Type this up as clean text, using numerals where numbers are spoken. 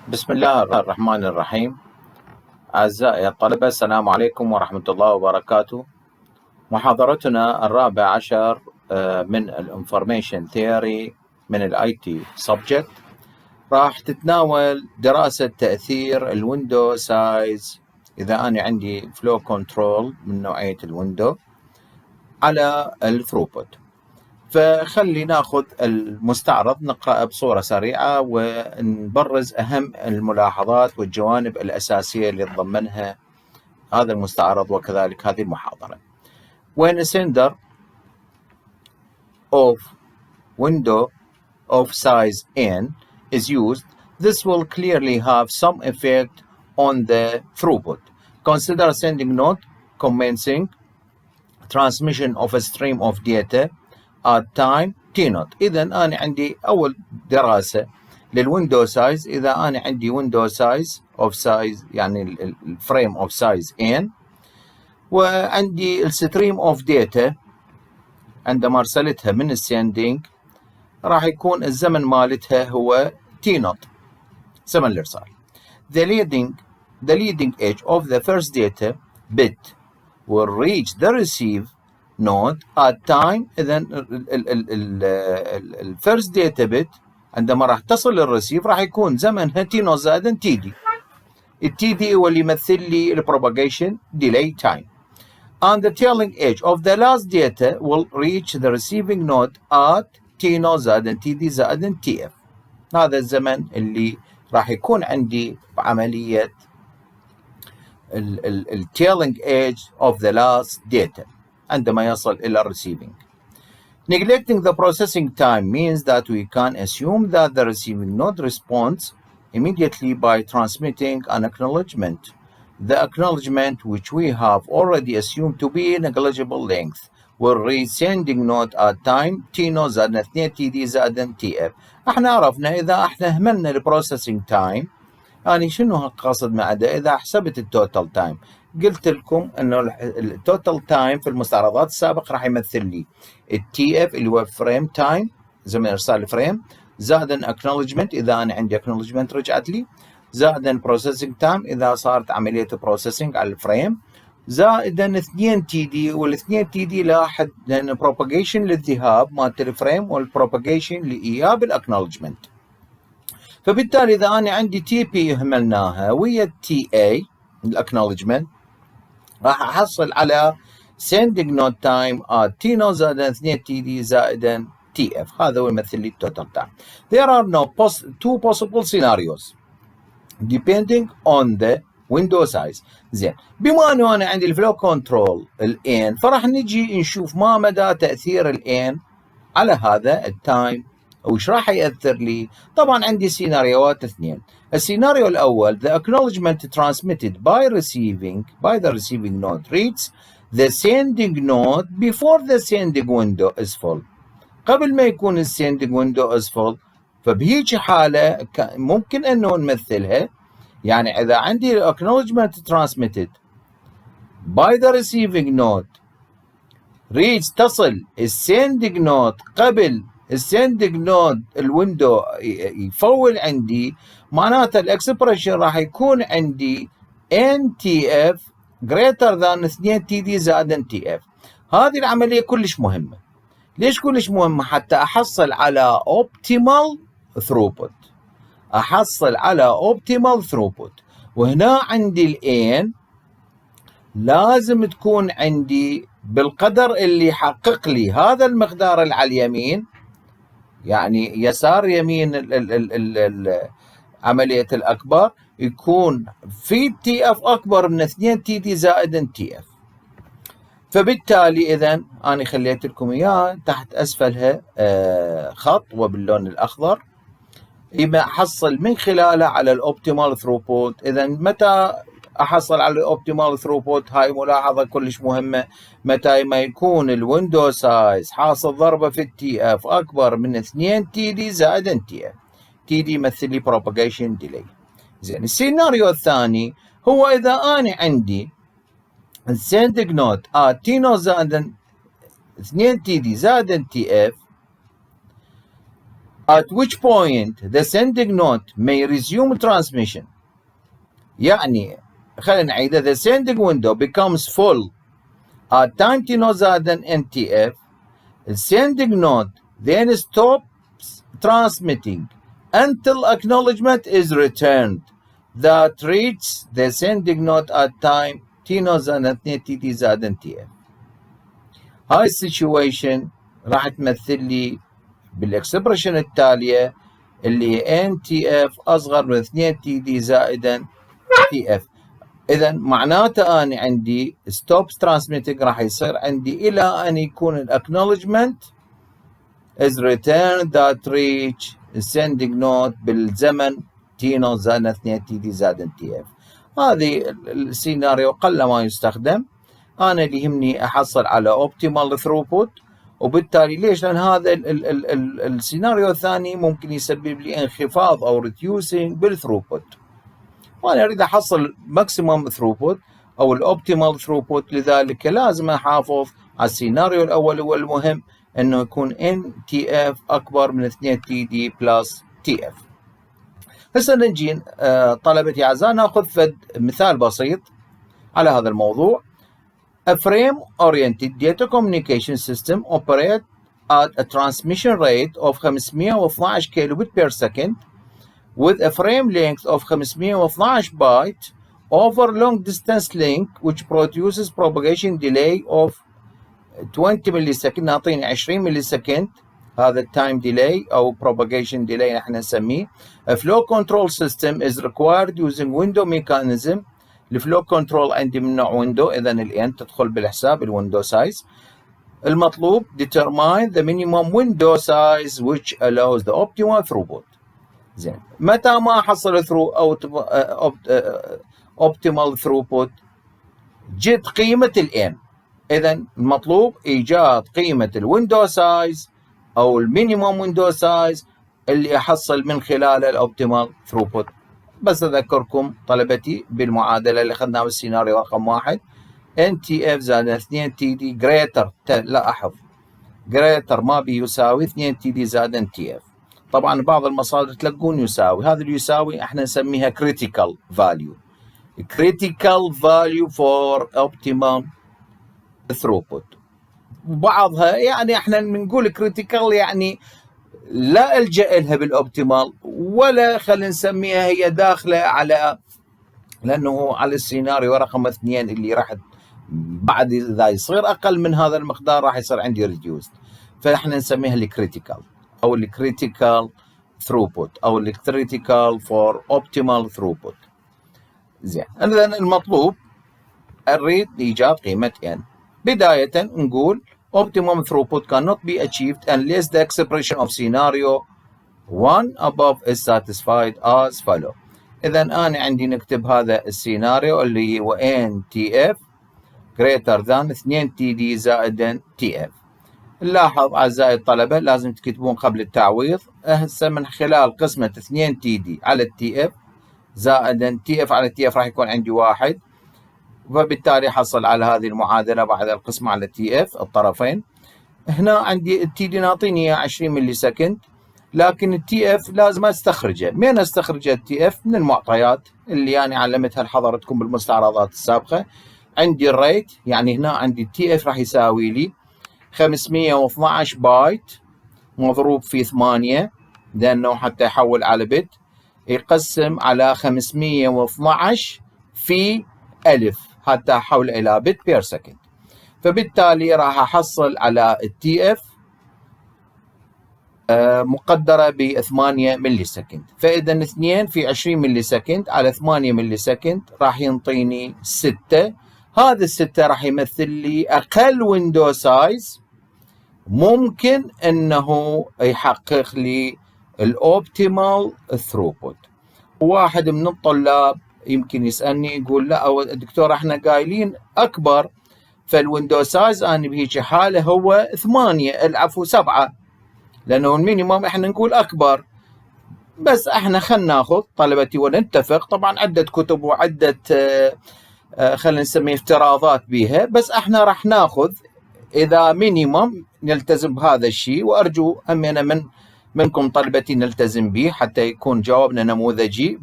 بسم الله الرحمن الرحيم. أعزائي الطلبة، السلام عليكم ورحمة الله وبركاته. محاضرتنا الرابع عشر من الانفورميشن ثيوري من الاي تي سبجكت راح تتناول دراسة تأثير الويندو سايز إذا أنا عندي فلو كنترول من نوعية الويندو على الثروبوت. فخلي ناخذ المستعرض نقرأه بصورة سريعة ونبرز أهم الملاحظات والجوانب الأساسية اللي تضمنها هذا المستعرض وكذلك هذه المحاضرة. When a sender of window of size n is used, this will clearly have some effect on the throughput. Consider sending node commencing transmission of a stream of data at time t0. إذا أنا عندي أول دراسة للويندو سايز. إذا أنا عندي ويندو سايز of size يعني الفريم of size n، وعندي الستريم of data عندما أرسلتها من السيندينج راح يكون الزمن مالتها هو t0 زمن الإرسال. The leading edge of the first data bit will reach the receive node at time. إذا ال first data bit عندما راح تصل للرسيف راح يكون زمنها t0 زائدا td. الtd هو اللي يمثل لي propagation delay time. And the trailing edge of the last data will reach the receiving node at t0 زائدا td زائدا tf. هذا الزمن اللي راح يكون عندي بعملية ال trailing edge of the last data عندما يصل إلى receiving. Neglecting the processing time means that we can assume that the receiving node responds immediately by transmitting an acknowledgement. The acknowledgement, which we have already assumed to be negligible length, will reach sending node at time t0 زائدا 2 td زائدا tf. احنا عرفنا إذا احنا هملنا البروسيسنج تايم يعني شنو قصد مع ده؟ إذا حسبت التوتال تايم قلت لكم إنه التوتال تايم في المستعرضات السابقة راح يمثل لي التي اف اللي هو فريم تايم زمن إرسال الفريم زائدا اكنولجمنت إذا أنا عندي اكنولجمنت رجعت لي زائدا بروسيسنج تايم إذا صارت عملية بروسيسنج على الفريم زائدا 2 تي دي، وال2 تي دي لاحظ لأن بروباجيشن للذهاب مالت الفريم والبروباجيشن لإياب الاكنولجمنت. فبالتالي إذا أنا عندي تي بي هملناها ويا تي اي الاكنولجمنت راح أحصل على sending node time at t0 زائدا 2 td زائدا tf. هذا هو يمثل لي التوتال تايم. There are two possible scenarios depending on the window size. زين، بما أنه أنا عندي الفلو كنترول الان فراح نجي نشوف ما مدى تأثير الان على هذا التايم وش راح يأثر لي. طبعا عندي سيناريوهات اثنين. السيناريو الأول the acknowledgement transmitted by the receiving node reaches the sending node before the sending window is full. قبل ما يكون السيندنج ويندو is full. فبهيج حالة ممكن أنه نمثلها يعني إذا عندي acknowledgement transmitted by the receiving node reach تصل السيندنج نود قبل السيندنج نود الويندو يفول عندي، معناته الاكسبريشن راح يكون عندي NTF greater than 2 TD زائدا TF. هذه العملية كلش مهمة. ليش كلش مهمة؟ حتى أحصل على optimal throughput. أحصل على optimal throughput. وهنا عندي الآن لازم تكون عندي بالقدر اللي يحقق لي هذا المقدار اللي على اليمين، يعني يسار يمين عملية الأكبر يكون في تي اف أكبر من 2 تي دي زائدا تي اف. فبالتالي إذن أنا خليت لكم إياه تحت أسفلها خط وباللون الأخضر يبقى أحصل من خلاله على الأوبتيمال ثروبوت. إذن متى أحصل على الأوبتيمال ثروبوت؟ هاي ملاحظة كلش مهمة. متى ما يكون الويندو سايز حاصل ضربة في التي اف أكبر من 2 تي دي زائدا تي اف. تي دي يمثل لي propagation delay. زين، السيناريو الثاني هو إذا أنا عندي السيندنج نود تي نو زائدا 2 تي دي زائدا تي اف at which point the sending node may resume transmission. يعني خلينا نعيد. The sending window becomes full at time t naught زائدا NTF. The sending node then stops transmitting until acknowledgement is returned that reaches the sending node at time t naught زائدا 2 TT زائدا TF. هاي السيتويشن راح تمثل لي بالاكسبريشن التالية اللي هي NTF أصغر من 2 TD زائدا TF. إذا معناته أنا عندي stops transmitting راح يصير عندي إلى أن يكون acknowledgement is returned that reach sending node بالزمن T naught زائدا 2 TD زائدا TF. هذه السيناريو قل ما يستخدم. أنا اللي يهمني أحصل على optimal throughput، وبالتالي ليش؟ لأن هذا السيناريو الثاني ممكن يسبب لي انخفاض أو reducing بالثروبوت، وأنا أريد أحصل maximum throughput أو الoptimal throughput. لذلك لازم أحافظ على السيناريو الأول هو المهم، أنه يكون NTF أكبر من 2 TD plus TF. هسه نجي طلبتي أعزائي نأخذ مثال بسيط على هذا الموضوع. A frame-oriented data communication system operates at a transmission rate of 512 kilobit per second with a frame length of 512 byte over long distance link which produces propagation delay of 20 millisecond. نعطيني 20 millisecond هذا التايم ديلي أو propagation delay نحن نسميه. A flow control system is required using window mechanism. الفلو كنترول عندي من نوع ويندو، إذا الان تدخل بالحساب الويندو سايز. المطلوب determine the minimum window size which allows the optimal throughput. زين، متى ما أحصل optimal throughput جد قيمة الان. إذا المطلوب إيجاد قيمة الويندو سايز أو المينيمم ويندو سايز اللي أحصل من خلاله الأوبتيمال ثروبوت. بس أذكركم طلبتي بالمعادلة اللي أخذناها بالسيناريو رقم 1 NTF زائد 2 TD greater لاحظ greater ما بيساوي 2 TD زائد NTF. طبعا بعض المصادر تلقون يساوي، هذا اللي يساوي احنا نسميها critical value. critical value for optimum throughput. وبعضها يعني احنا بنقول critical يعني لا ألجأ لها بالأوبتيمال، ولا خلينا نسميها هي داخلة على، لأنه على السيناريو رقم 2 اللي راح بعد إذا يصير أقل من هذا المقدار راح يصير عندي reduced، فإحنا نسميها الكريتيكال أو الكريتيكال throughput أو الكريتيكال for optimal throughput. زين، إذا المطلوب أريد إيجاد قيمة n. بداية نقول optimum throughput cannot be achieved unless the expression of scenario 1 above is satisfied as follow. إذا أنا عندي نكتب هذا السيناريو اللي هو NTF greater than 2 TD زائدا TF. نلاحظ أعزائي الطلبة لازم تكتبون قبل التعويض هسه من خلال قسمة 2 TD على TF زائدا TF على TF راح يكون عندي 1، وبالتالي حصل على هذه المعادلة بعد القسمة على TF الطرفين. هنا عندي التي دي ناطيني 20 ملي سكند، لكن التي اف لازم استخرجه. من استخرج التي اف؟ من المعطيات اللي يعني علمتها لحضرتكم بالمستعرضات السابقة. عندي الريت، يعني هنا عندي التي اف راح يساوي لي 512 بايت مضروب في 8، لأنه حتى يحول على بت يقسم على 512 في 1000 حتى أحول إلى بت بير سكند. فبالتالي راح أحصل على التي اف مقدرة ب 8 ملي سكند. فإذا 2 في 20 ملي سكند على 8 ملي سكند راح ينطيني 6. هذا الستة راح يمثل لي أقل ويندو سايز ممكن أنه يحقق لي الأوبتيمال ثروبوت. واحد من الطلاب يمكن يسألني يقول لا دكتور احنا قايلين أكبر، فالويندو سايز أنا بهيك حالة هو 7، لأنه المينيموم احنا نقول أكبر. بس احنا خلنا ناخذ طلبتي ونتفق، طبعا عدة كتب وعدة خلينا نسميه افتراضات بيها، بس احنا راح ناخذ إذا مينيموم نلتزم بهذا الشيء. وأرجو أمنا من منكم طلبتي نلتزم به حتى يكون جوابنا نموذجي.